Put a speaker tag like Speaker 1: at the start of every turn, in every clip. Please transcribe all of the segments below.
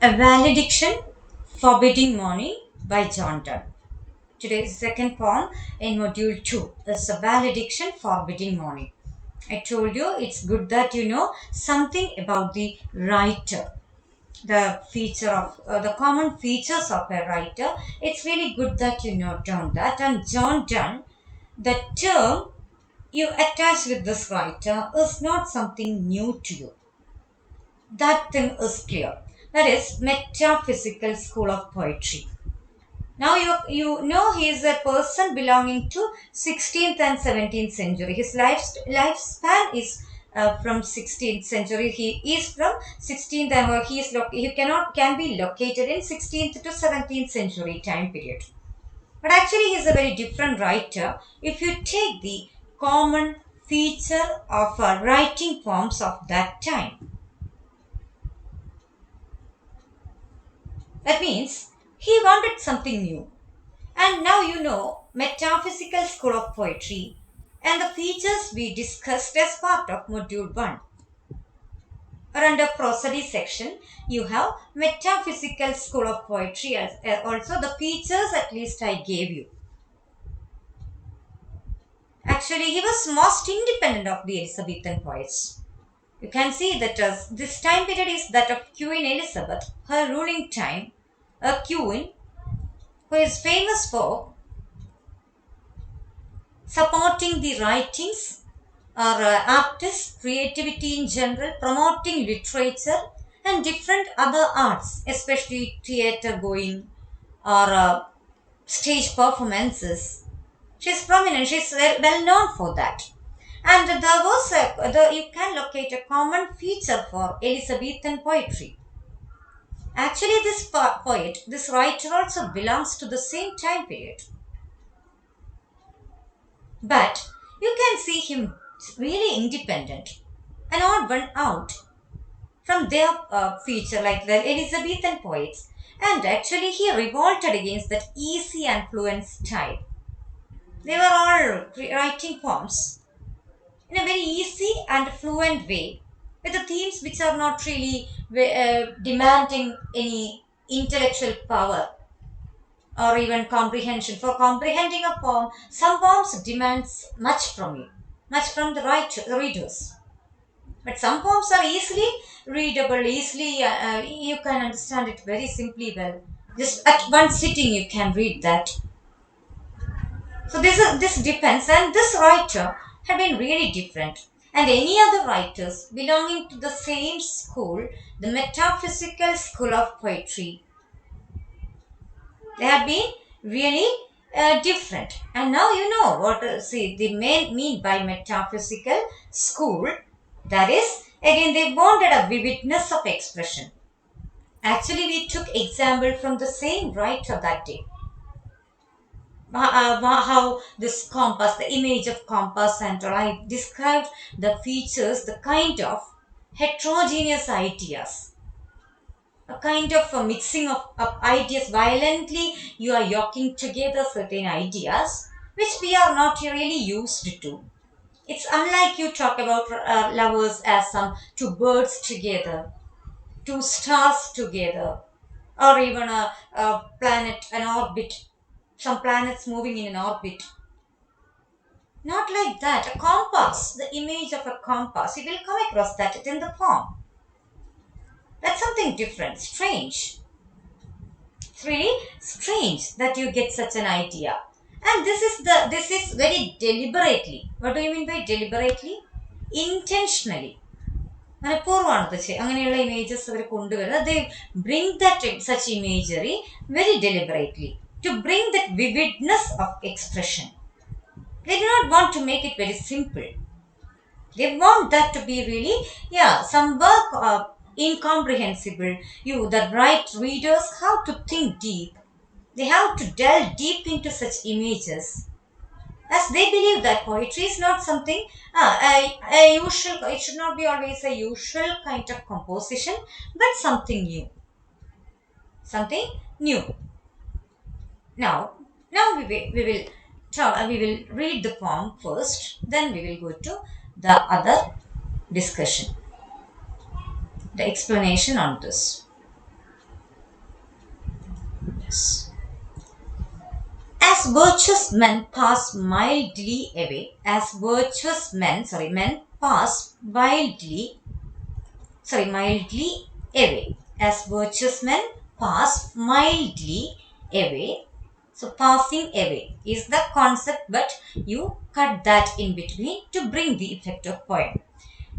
Speaker 1: A Valediction, Forbidding Mourning by Donne. Today's second poem in Module 2 is A Valediction, Forbidding Mourning. I told you it's good that you know something about the writer, the feature of the common features of a writer. It's really good that you note down that. And John Donne, the term you attach with this writer is not something new to you. That thing is clear. That is metaphysical school of poetry. Now you know he is a person belonging to 16th and 17th century. His lifespan is from 16th century. He is from 16th and he can be located in 16th to 17th century time period. But actually he is a very different writer. If you take the common feature of writing forms of that time, that means he wanted something new. And now you know metaphysical school of poetry and the features we discussed as part of module 1. Or under prosody section, you have metaphysical school of poetry as also the features at least I gave you. Actually, he was most independent of the Elizabethan poets. You can see that this time period is that of Queen Elizabeth, her ruling time, a queen who is famous for supporting the writings or artists, creativity in general, promoting literature and different other arts, especially theatre going or stage performances. She's prominent, she's well known for that. And there was you can locate a common feature for Elizabethan poetry. Actually, this poet, this writer also belongs to the same time period. But you can see him really independent, an odd one out from their feature like the Elizabethan poets. And actually, he revolted against that easy and fluent style. They were all writing poems in a very easy and fluent way with the themes which are not really demanding any intellectual power or even comprehension. For comprehending a poem, some poems demands much from you, much from the readers. But some poems are easily readable, easily you can understand it very simply well. Just at one sitting you can read that. So this depends, and this writer had been really different. And any other writers belonging to the same school, the metaphysical school of poetry, they have been really different. And now you know what see the main mean by metaphysical school. That is, again, they wanted a vividness of expression. Actually, we took example from the same writer that day. How this compass, the image of compass and all, I described the features, the kind of heterogeneous ideas, a kind of a mixing of ideas. Violently, you are yoking together certain ideas which we are not really used to. It's unlike you talk about lovers as some two birds together, two stars together, or even a planet, an orbit, some planets moving in an orbit. Not like that. A compass, the image of a compass, you will come across that in the poem. That's something different, strange. It's really strange that you get such an idea. And this is very deliberately. What do you mean by deliberately? Intentionally. മനഃപൂർവ്വമാണ് അങ്ങനെയുള്ള images അവർ കൊണ്ടുവരുന്നത്. They bring that such imagery very deliberately to bring that vividness of expression. They do not want to make it very simple. They want that to be really, yeah, some work incomprehensible. You, the right readers, have to think deep. They have to delve deep into such images, as they believe that poetry is not something a usual. It should not be always a usual kind of composition, but something new. Something new. Now we will read the poem first. Then we will go to the other discussion, the explanation on this. Yes. As virtuous men pass mildly away, as virtuous men, men pass mildly away. As virtuous men pass mildly away. So passing away is the concept, but you cut that in between to bring the effect of poem.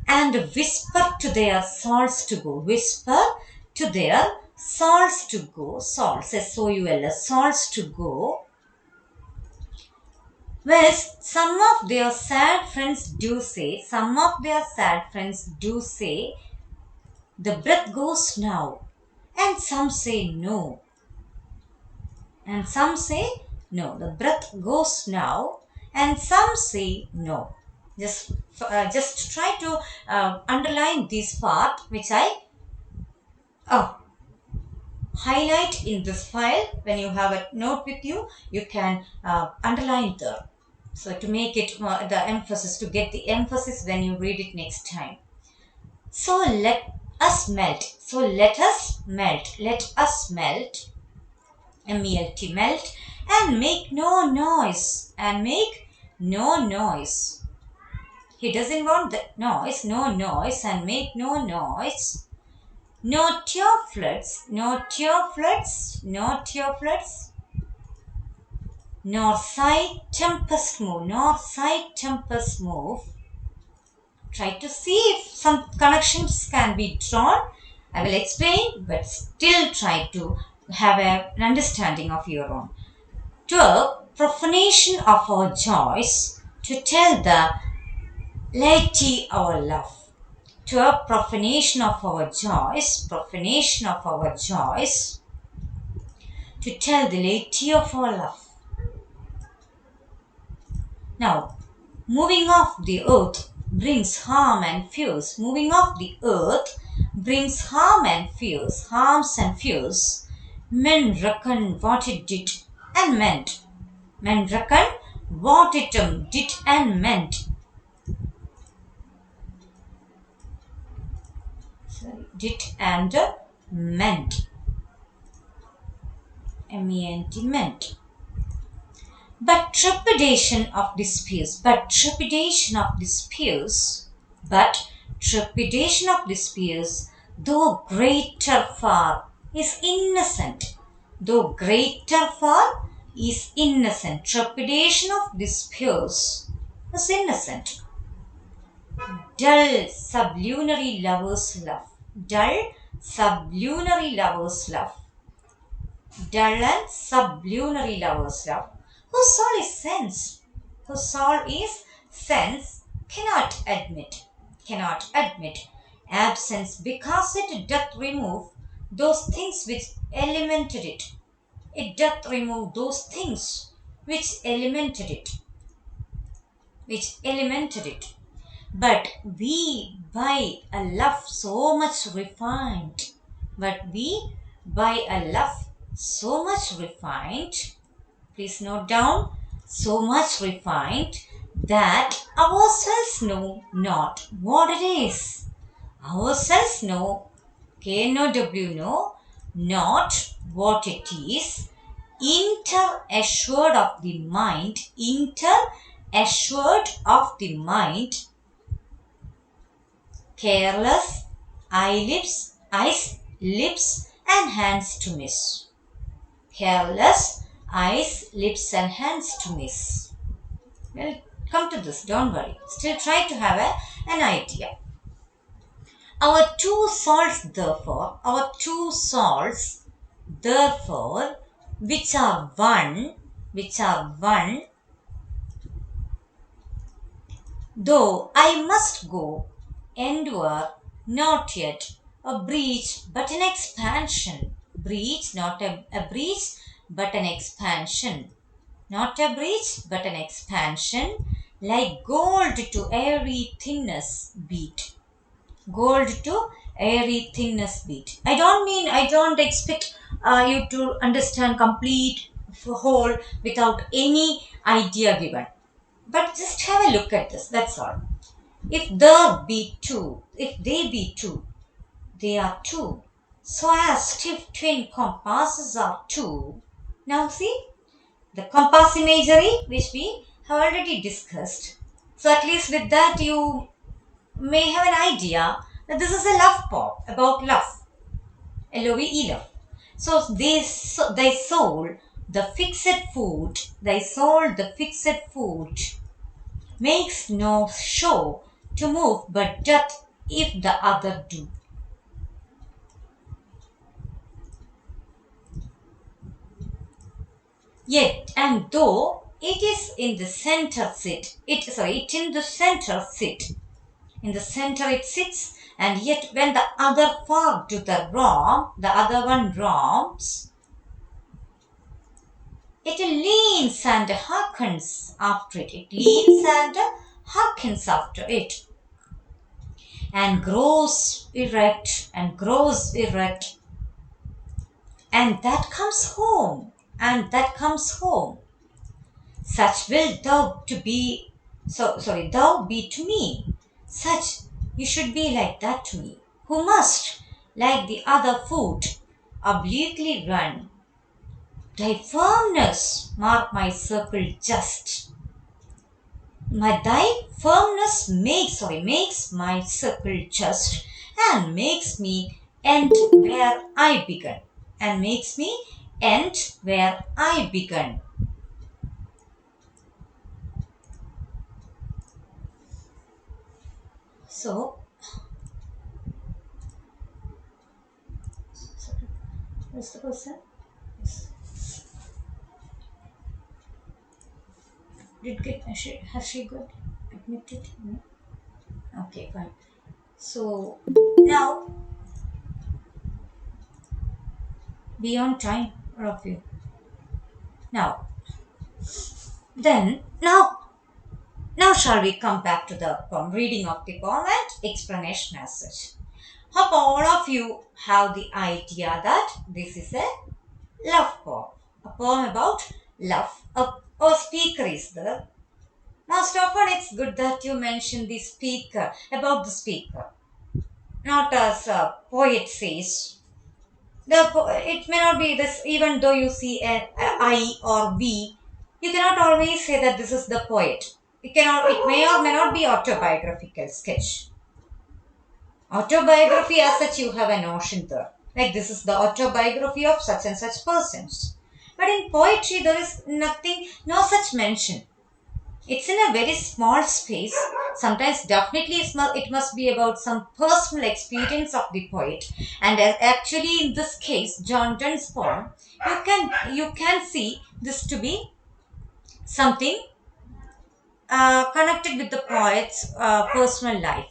Speaker 1: And whisper to their souls to go. Whisper to their souls to go. Souls, S-O-U-L-S, souls to go. Well, some of their sad friends do say, the breath goes now, and some say no. And some say no, the breath goes now, and some say no. Just try to underline this part, which I highlight in this file. When you have a note with you, you can underline there. So to make it the emphasis, to get the emphasis when you read it next time. So let us melt. So let us melt. Let us melt. M-E-L-T, melt. And make no noise. And make no noise. He doesn't want the noise. No noise. And make no noise. No tear floods. No tear floods. No tear floods. Nor sigh tempest move. Nor sigh tempest move. Try to see if some connections can be drawn. I will explain, but still try to have an understanding of your own. To a profanation of our joys, to tell the laity our love. To a profanation of our joys, to tell the laity of our love. Now, moving off the earth brings harm and fears. Moving off the earth brings harms and fears. Men reckon what it did and meant. Men reckon what it did and meant. Did and meant. M-E-N-T, meant. But trepidation of disputes, though greater far, is innocent. Trepidation of disputes is innocent. Dull sublunary lovers love. Dull sublunary lovers love. Dull and sublunary lovers love. Whose soul is sense, cannot admit absence, because it doth remove those things which elemented it. It doth remove those things which elemented it. But we by a love so much refined, please note down, so much refined, that ourselves know not what it is. Ourselves know, K-N-O-W, know not what it is. Assured of the mind, careless, eyes, lips, and hands to miss. Careless, eyes, lips, and hands to miss. We'll come to this, don't worry. Still try to have an idea. Our two souls, therefore, which are one, though I must go, endure, not yet a breach, but an expansion. Breach, not a breach, but an expansion. Not a breach, but an expansion. Like gold to airy thinness beat. Gold to airy thinness beat. I don't expect you to understand complete whole without any idea given. But just have a look at this, that's all. If they be two, they are two. So as stiff twin compasses are two. Now see the compass imagery which we have already discussed. So at least with that you may have an idea that this is a love poem about love. L-O-V-E, love. So thy soul, the fixed foot, thy soul, the fixed foot, makes no show to move, but doth if the other do. Yet, and though it is in the center it in the center in the center it sits, and yet when the other far to the wrong, the other one roams, it leans and hearkens after it. It leans and hearkens after it, and grows erect and grows erect, and that comes home, and that comes home. Such will thou to be, thou be to me. Such you should be like that to me, who must, like the other foot, obliquely run. Thy firmness mark my circle just. Thy firmness makes my circle just, and makes me end where I began. And makes me end where I began. So, what's the person? Yes. Has she got admitted? No? Okay, fine. So now beyond time of you. Now then now shall we come back to the poem, reading of the poem and explanation as such. Hope all of you have the idea that this is a love poem. A poem about love. A speaker is there. Most often it's good that you mention the speaker, about the speaker, not as a poet says. It may not be this, even though you see a I or we, you cannot always say that this is the poet. It may or may not be autobiographical sketch. Autobiography as such, you have a notion there. Like this is the autobiography of such and such persons. But in poetry, there is nothing, no such mention. It's in a very small space. Sometimes definitely it must be about some personal experience of the poet. And actually in this case, John Donne's poem, you can see this to be something connected with the poet's personal life.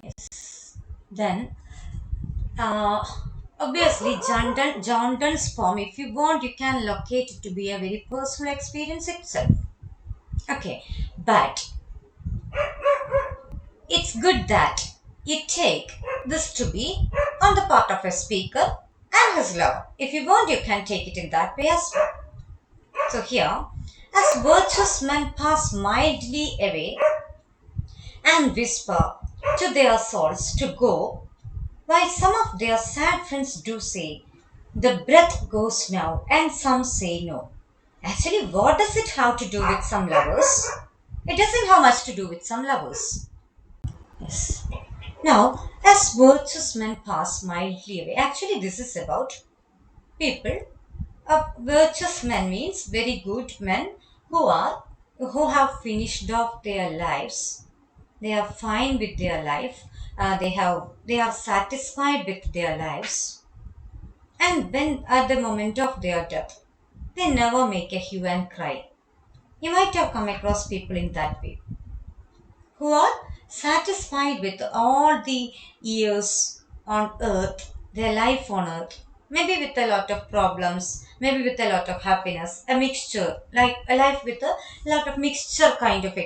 Speaker 1: Yes. Then obviously John Donne's poem, if you want, you can locate it to be a very personal experience itself. Okay, but it's good that you take this to be on the part of a speaker and his lover. If you want, you can take it in that way as well. So here, as virtuous men pass mildly away and whisper to their souls to go, while some of their sad friends do say, the breath goes now, and some say no. Actually, what does it have to do with some lovers? It doesn't have much to do with some lovers. Yes. Now, as virtuous men pass mildly away, actually, this is about people. A virtuous man means very good men who have finished off their lives. They are fine with their life. They are satisfied with their lives. And when at the moment of their death, they never make a hue and cry. You might have come across people in that way, who are satisfied with all the years on earth, their life on earth, maybe with a lot of problems, maybe with a lot of happiness, a mixture, like a life with a lot of mixed kind of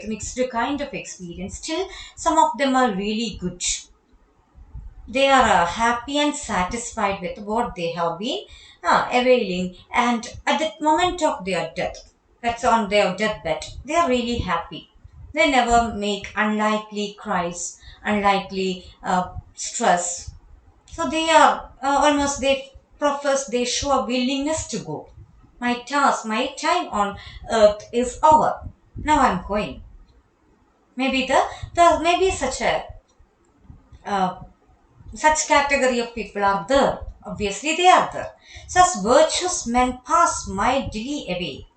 Speaker 1: experience. Still, some of them are really good. They are happy and satisfied with what they have been availing, and at the moment of their death, that's on their deathbed, they are really happy. They never make unlikely cries, unlikely stress. So they are almost, they profess, they show a willingness to go. My task, my time on earth is over. Now I'm going. Maybe the maybe uh, such category of people are there. Obviously, they are there. Such virtuous men pass mildly away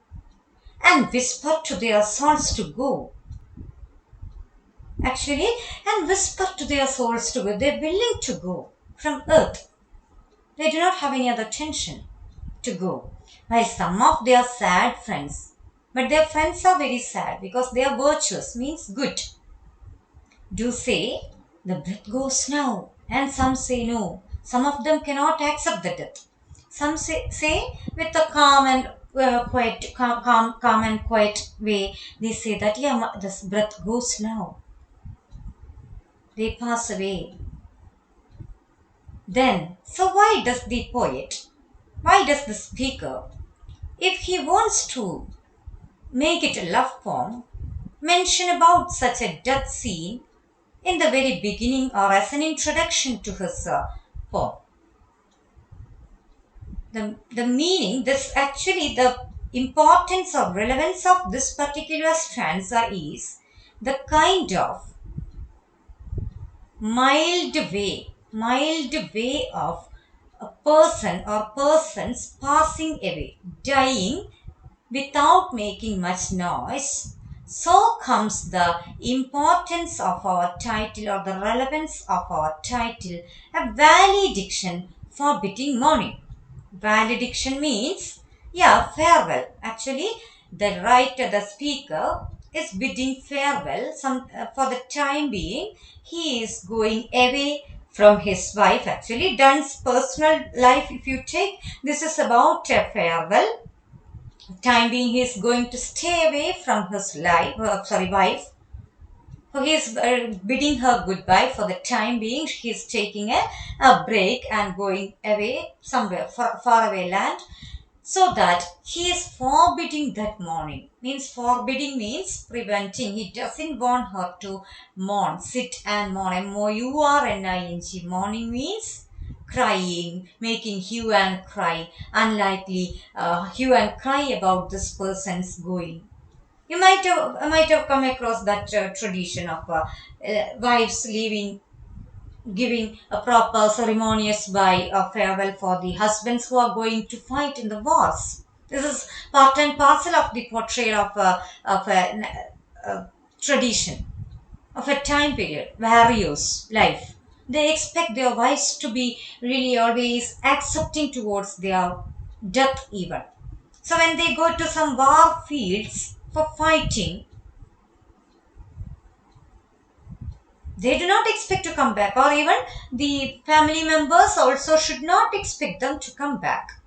Speaker 1: and whisper to their souls to go. Actually, and whisper to their souls to go. They're willing to go from earth. They do not have any other tension to go. While some of their sad friends, but their friends are very sad because they are virtuous, means good, do say, the breath goes now, and some say no. Some of them cannot accept the death. Some say with a calm and calm and quiet way, they say that, yeah, this breath goes now. They pass away. Then, so why does the poet, why does the speaker, if he wants to make it a love poem, mention about such a death scene in the very beginning or as an introduction to his poem? The meaning, this actually, the importance or relevance of this particular stanza is the kind of mild way of a person or persons passing away, dying without making much noise. So comes the importance of our title or the relevance of our title, a valediction forbidding mourning. Valediction means, yeah, farewell. Actually, the writer, the speaker, is bidding farewell. For the time being, he is going away from his wife. Actually, Donne's personal life, if you take, this is about a farewell. Time being, he is going to stay away from his wife. So he is bidding her goodbye for the time being. He is taking a break and going away somewhere, far away land, so that he is forbidding that mourning. Means forbidding means preventing. He doesn't want her to mourn, sit and mourn. Mourning. Mourning means crying, making hue and cry. Unlikely hue and cry about this person's going. You might have come across that tradition of wives leaving, giving a proper ceremonious by farewell for the husbands who are going to fight in the wars. This is part and parcel of the portrayal of a tradition of a time period, various life. They expect their wives to be really always accepting towards their death even. So when they go to some war fields for fighting, they do not expect to come back, or even the family members also should not expect them to come back.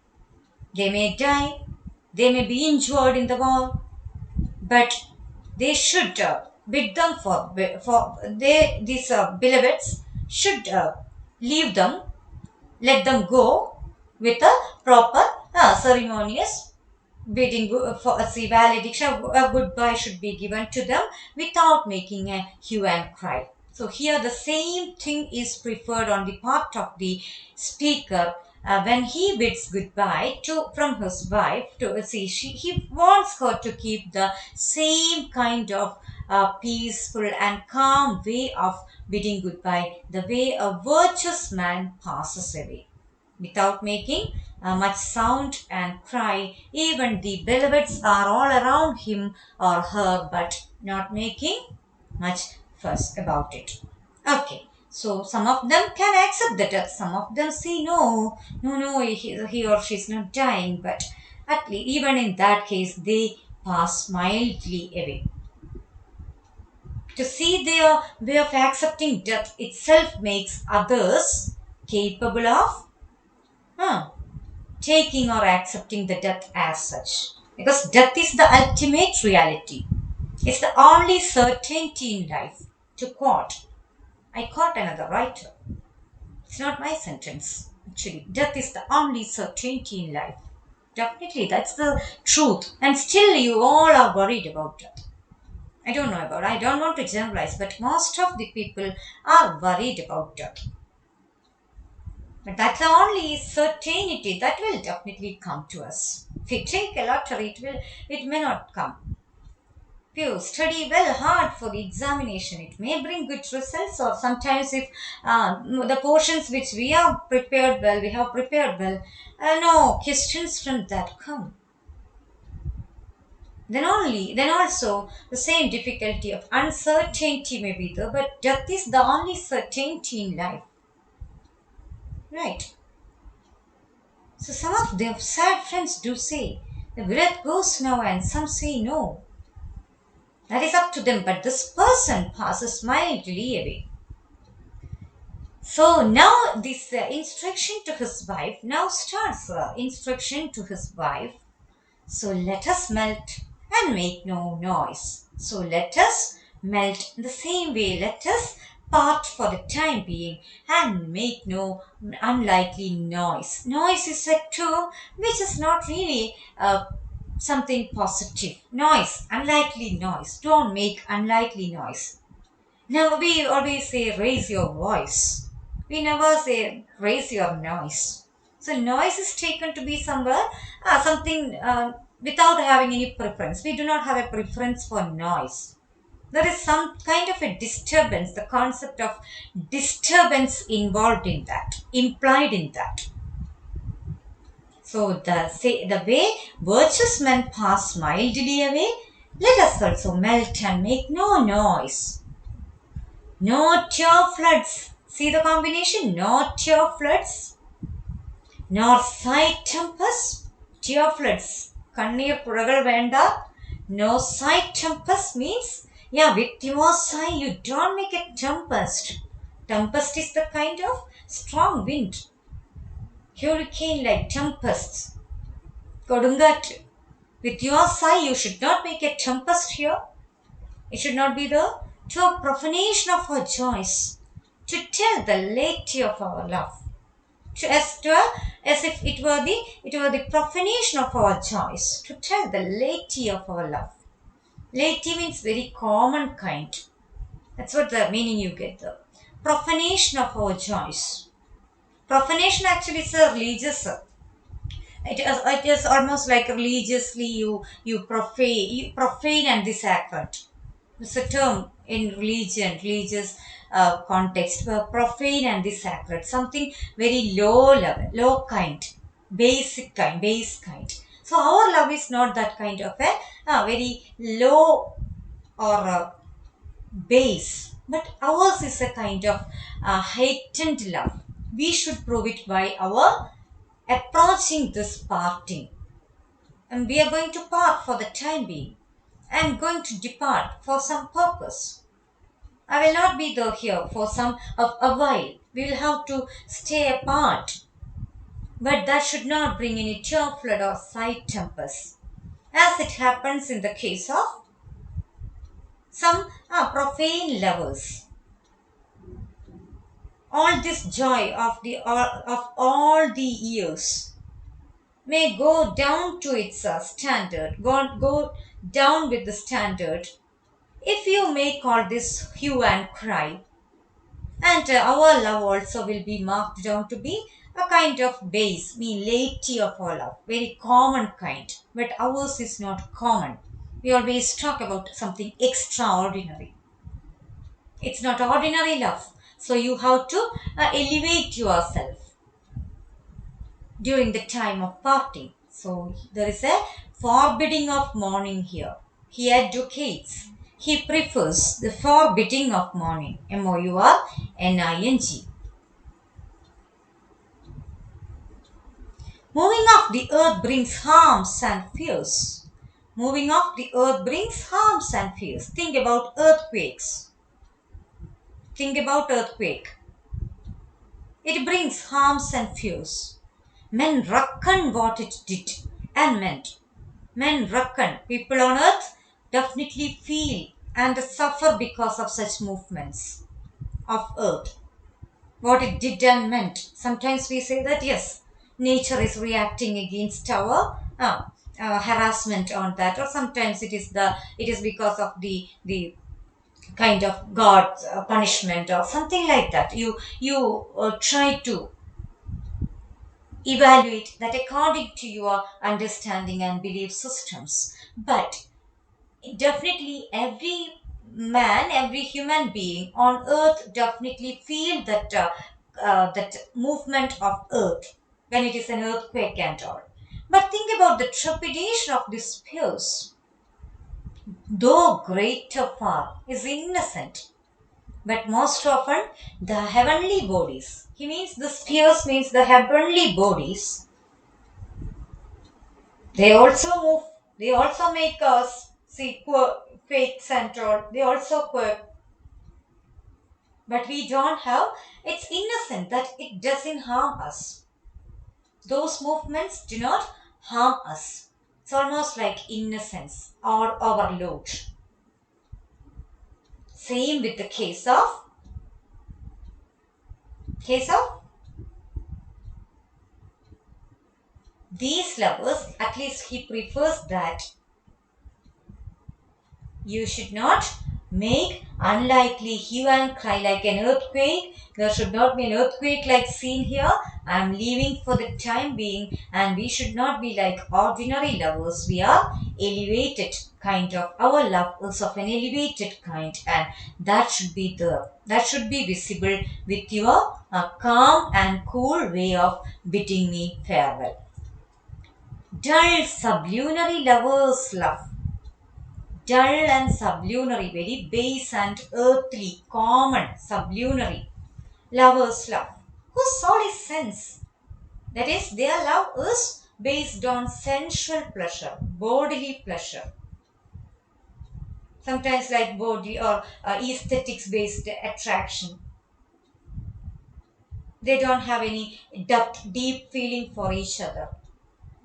Speaker 1: They may die, they may be injured in the war, but they should bid them these beloveds should leave them, let them go with a proper ceremonious bidding for a valediction. A goodbye should be given to them without making a hue and cry. So here the same thing is preferred on the part of the speaker when he bids goodbye to from his wife. To see, he wants her to keep the same kind of peaceful and calm way of bidding goodbye, the way a virtuous man passes away without making much sound and cry. Even the beloveds are all around him or her, but not making much fuss about it. Okay, so some of them can accept the death, some of them say no, no, no, he or she is not dying, but at least even in that case, they pass mildly away. To see their way of accepting death itself makes others capable of taking or accepting the death as such. Because death is the ultimate reality. It's the only certainty in life. To quote, I quote another writer. It's not my sentence. Actually, death is the only certainty in life. Definitely, that's the truth. And still, you all are worried about death. I don't want to generalize, but most of the people are worried about death. But that's the only certainty that will definitely come to us. If we take a lottery, it may not come. If you study well hard for the examination, it may bring good results, or sometimes if the portions which we have prepared well, no questions from that come. Then also the same difficulty of uncertainty may be there, but death is the only certainty in life, right? So some of their sad friends do say, the breath goes now, and some say no. That is up to them, but this person passes mildly away. So now this instruction to his wife now starts instruction to his wife. So let us melt and make no noise. So let us melt in the same way. Let us part for the time being and make no unlikely noise. Noise is a term which is not really something positive. Noise, unlikely noise. Don't make unlikely noise. Now we always say raise your voice. We never say raise your noise. So noise is taken to be somewhere something without having any preference. We do not have a preference for noise. There is some kind of a disturbance, the concept of disturbance involved in that, implied in that. So the way virtuous men pass mildly away, let us also melt and make no noise. No tear floods. See the combination? No tear floods, nor side tempests. Tear floods. Kannir puragal venda. No side tempest means, yeah, with your sigh, you don't make a tempest. Tempest is the kind of strong wind. Hurricane like tempests. Kodungat. With your sigh, you should not make a tempest here. It should not be the to a profanation of our joys, to tell the laity of our love, as if it were the profanation of our joys, to tell the laity of our love. Laity means very common kind. That's what the meaning you get. The profanation of our joys. Profanation actually is a religious. It is almost like religiously you profane and this sacred. It's a term in religious context, profane and the sacred, something very low level, low kind, basic kind, base kind. So our love is not that kind of a very low or base, but ours is a kind of heightened love. We should prove it by our approaching this parting, and we are going to part for the time being. I am going to depart for some purpose. I will not be there here for some of a while. We will have to stay apart. But that should not bring any tear flood or side tempest, as it happens in the case of some profane lovers. All this joy of all the years may go down to its standard, go down with the standard, if you make all this hue and cry. And our love also will be marked down to be a kind of base, mean laity of our love, very common kind. But ours is not common. We always talk about something extraordinary. It's not ordinary love. So you have to elevate yourself during the time of parting. So there is a forbidding of mourning here. He advocates, he prefers the forbidding of mourning. Mourning. Moving off the earth brings harms and fears. Moving off the earth brings harms and fears. Think about earthquakes. Think about earthquake. It brings harms and fears. Men reckon what it did and meant. Men reckon. People on earth definitely feel and suffer because of such movements of earth. What it did and meant. Sometimes we say that yes, nature is reacting against our harassment on that, or sometimes it is because of the kind of God's punishment or something like that. You try to evaluate that according to your understanding and belief systems. But definitely every man, every human being on earth definitely feel that that movement of earth when it is an earthquake and all. But think about the trepidation of the spheres, though greater far is innocent, but most often the heavenly bodies, he means the spheres means the heavenly bodies, they also move, they also make us see quakes and all, they also quake. But we don't have, it's innocent that it doesn't harm us. Those movements do not harm us. It's almost like innocence or overload. Same with the case of these lovers, at least he prefers that you should not make unlikely hue and cry like an earthquake. There should not be an earthquake like seen here. I am leaving for the time being, and we should not be like ordinary lovers. We are elevated kind of. Our love is of an elevated kind, and that should be visible with your calm and cool way of bidding me farewell. Dull sublunary lovers love, dull and sublunary, very base and earthly, common, sublunary. Lovers love. Whose soul is sense? That is, their love is based on sensual pleasure, bodily pleasure. Sometimes like body or aesthetics based attraction. They don't have any depth, deep feeling for each other.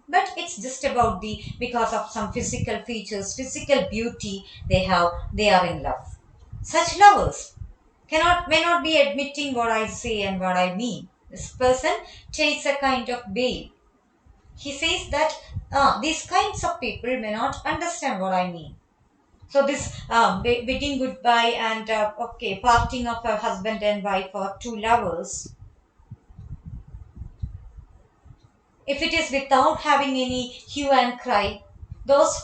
Speaker 1: But it's just about the, because of some physical features, physical beauty they have, they are in love. Such lovers may not be admitting what I say and what I mean. This person takes a kind of bail. He says that these kinds of people may not understand what I mean. So this bidding goodbye and okay, parting of a husband and wife or two lovers, if it is without having any hue and cry, those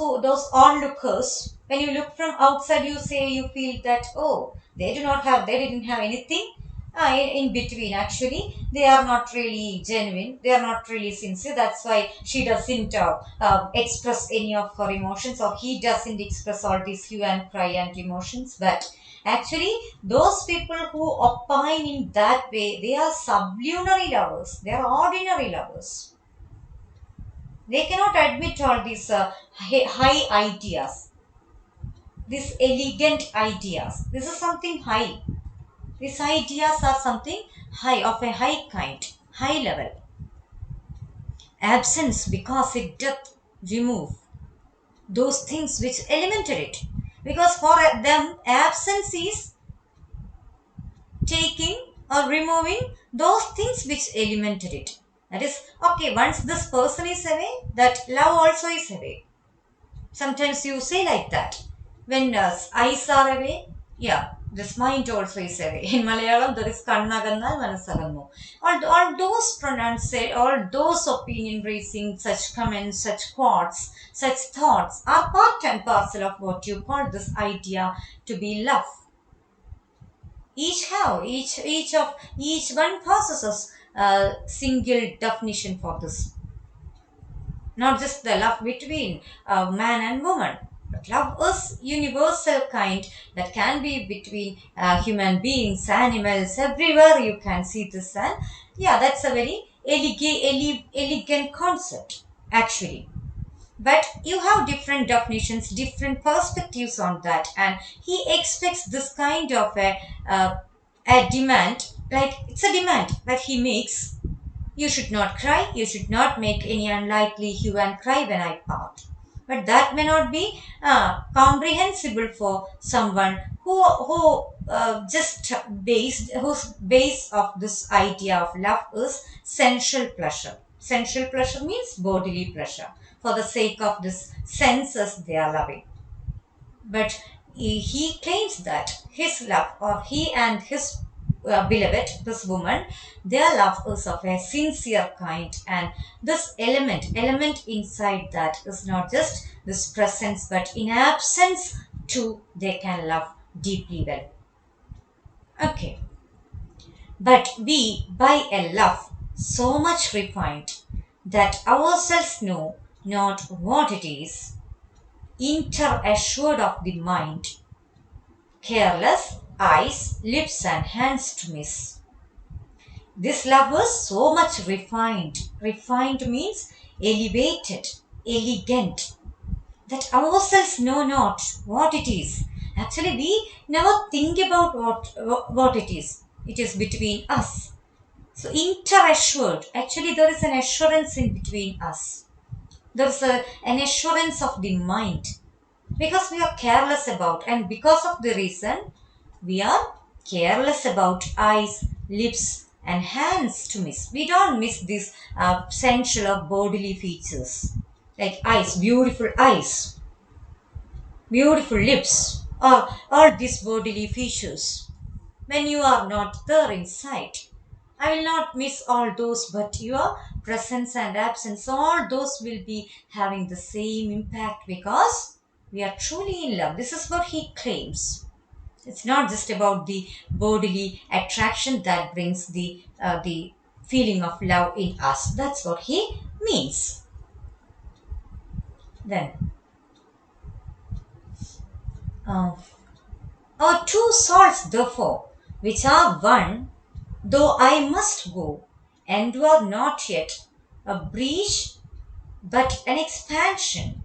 Speaker 1: onlookers, when you look from outside, you say you feel that oh, they didn't have anything in between. Actually, they are not really genuine. They are not really sincere. That's why she doesn't express any of her emotions, or he doesn't express all these hue and cry and emotions. But actually, those people who opine in that way, they are sublunary lovers. They are ordinary lovers. They cannot admit all these high ideas, these elegant ideas. This is something high. These ideas are something high, of a high kind, high level. Absence, because it doth remove those things which elemented it. Because for them, absence is taking or removing those things which elemented it. That is, okay, once this person is away, that love also is away. Sometimes you say like that. When eyes are away, yeah, this mind also is away. In Malayalam, there is kannagannal manasagannu. All those pronouns said, all those opinion raising, such comments, such quotes, such thoughts are part and parcel of what you call this idea to be love. Each one possesses a single definition for this, not just the love between man and woman, but love is universal kind that can be between human beings, animals, everywhere you can see this. And yeah, that's a very elegant concept actually. But you have different definitions, different perspectives on that, and he expects this kind of a demand, like it's a demand that he makes. You should not cry, you should not make any unlikely hue and cry when I part. But that may not be comprehensible for someone who just whose base of this idea of love is sensual pleasure. Sensual pleasure means bodily pleasure. For the sake of this senses, they are loving. But he claims that his love, or he and his beloved, this woman, their love is of a sincere kind, and this element inside that is not just this presence, but in absence too, they can love deeply well. Okay, but we, by a love so much refined that ourselves know not what it is, inter assured of the mind, careless, eyes, lips, and hands to miss. This love is so much refined. Refined means elevated, elegant, that ourselves know not what it is. Actually, we never think about what it is. It is between us. So, inter assured, actually, there is an assurance in between us. There's an assurance of the mind because we are careless about, and because of the reason we are careless about eyes, lips, and hands to miss. We don't miss these sensual bodily features like eyes, beautiful lips, or all these bodily features. When you are not there in sight, I will not miss all those, but your presence and absence, all those will be having the same impact because we are truly in love. This is what he claims. It's not just about the bodily attraction that brings the feeling of love in us. That's what he means. Then, uh, our two souls, therefore, which are one, though I must go, endure not yet a breach, but an expansion.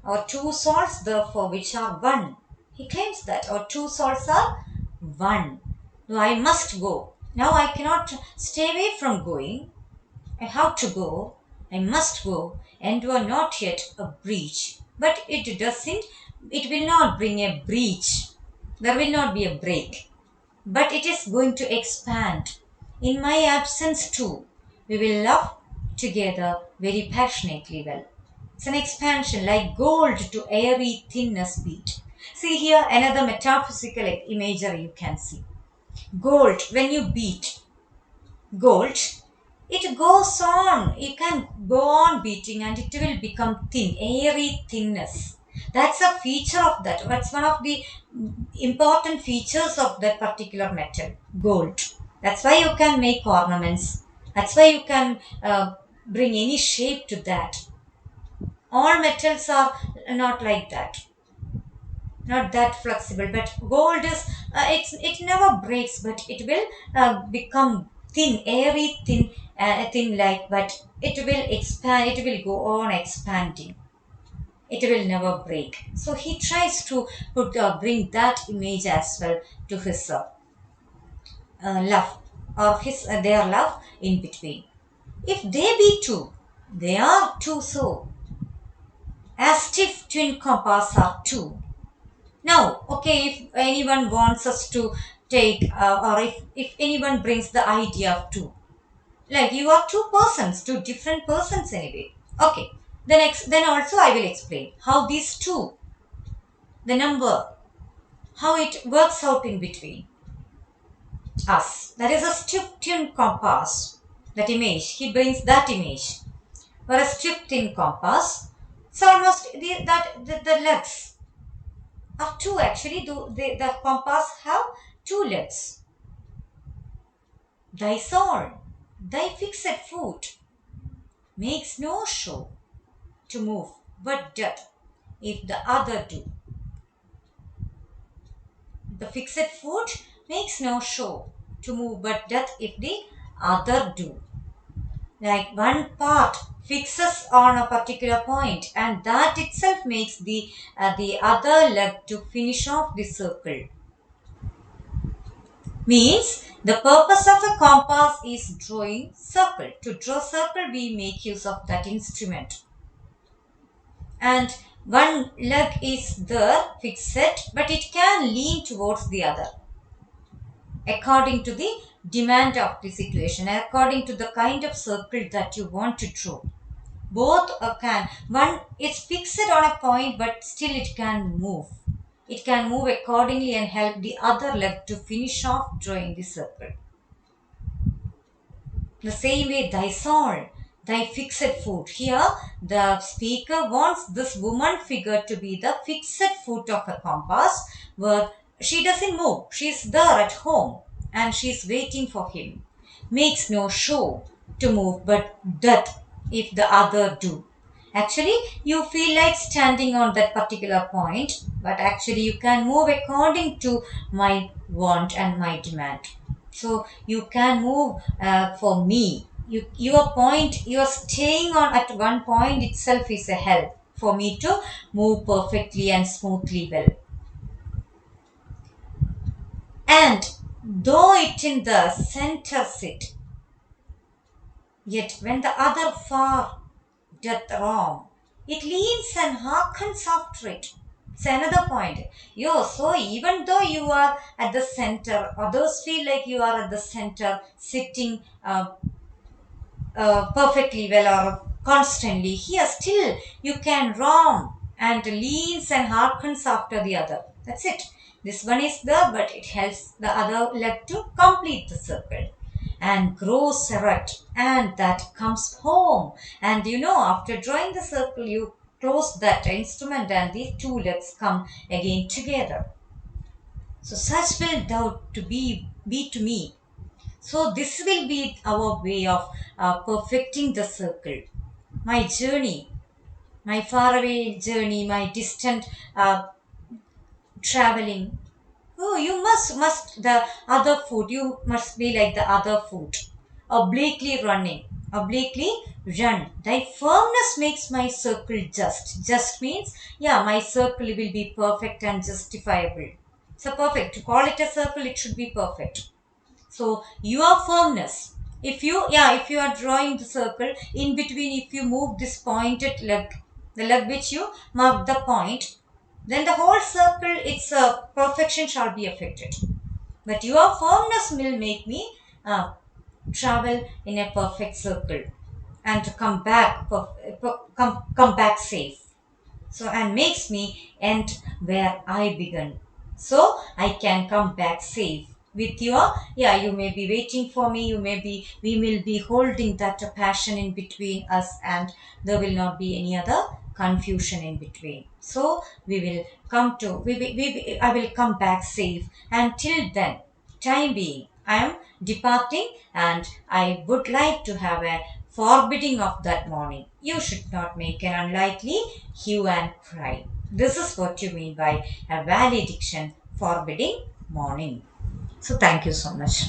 Speaker 1: Our two souls, therefore, which are one. He claims that our two souls are one. Though I must go. Now I cannot stay away from going. I have to go. I must go. Endure not yet a breach. But it will not bring a breach. There will not be a break, but it is going to expand. In my absence, too, we will love together very passionately well. It's an expansion like gold to airy thinness beat. See here another metaphysical imagery you can see. Gold, when you beat gold, it goes on. You can go on beating and it will become thin, airy thinness. That's a feature of that. That's one of the important features of that particular metal, gold. That's why you can make ornaments. That's why you can bring any shape to that. All metals are not like that, not that flexible. But gold is it never breaks, but it will become thin, airy thin, thin like. But it will expand. It will go on expanding. It will never break. So he tries to bring that image as well to his love, or his their love in between. If they be two, they are two so, as stiff twin compass are two. Now, okay, if anyone wants us to take, or if anyone brings the idea of two, like you are two persons, two different persons anyway. Okay, then also I will explain how these two, the number, how it works out in between us. That is a stiff twin compass. That image, he brings that image. For a stiff twin compass, it's almost the legs are two actually. The compass have two legs. Thy soul, thy fixed foot, makes no show to move, but doth, if the other do. The fixed foot makes no show to move, but doth, if the other do. Like one part fixes on a particular point, and that itself makes the other leg to finish off the circle. Means the purpose of a compass is drawing circle. To draw circle, we make use of that instrument. And one leg is there fixed, but it can lean towards the other according to the demand of the situation, according to the kind of circle that you want to draw. Both can. One is fixed on a point, but still it can move. It can move accordingly and help the other leg to finish off drawing the circle. The same way, thy soul, thy fixed foot. Here, the speaker wants this woman figure to be the fixed foot of a compass where she doesn't move. She's there at home and she's waiting for him. Makes no show to move, but doth if the other do. Actually, you feel like standing on that particular point, but actually, you can move according to my want and my demand. So you can move for me. Your point, you're staying on at one point itself is a help for me to move perfectly and smoothly well. And though it in the center sit, yet when the other far doth wrong, it leans and hearkens after it. It's another point. So even though you are at the center, others feel like you are at the center, sitting perfectly well or constantly. Here, still you can roam and leans and hearkens after the other. That's it. This one is there, but it helps the other leg to complete the circle and grows erect, and that comes home. And after drawing the circle, you close that instrument, and these two legs come again together. So, such will thou to be to me. So, this will be our way of perfecting the circle. My journey, my faraway journey, my distant traveling. Oh, you must the other foot. You must be like the other foot. Obliquely running, obliquely run. Thy firmness makes my circle just. Just means, yeah, my circle will be perfect and justifiable. So perfect. To call it a circle, it should be perfect. So your firmness, if you are drawing the circle in between, if you move this pointed leg, the leg which you mark the point, then the whole circle, its perfection shall be affected. But your firmness will make me uh, travel in a perfect circle and to come back come back safe. So and makes me end where I began, so I can come back safe with your, yeah, you may be waiting for me, we will be holding that passion in between us, and there will not be any other confusion in between. So we will come to I will come back safe, and till then time being, I am departing, and I would like to have a forbidding of that morning. You should not make an unlikely hue and cry. This is what you mean by a valediction, forbidding morning. So, thank you so much.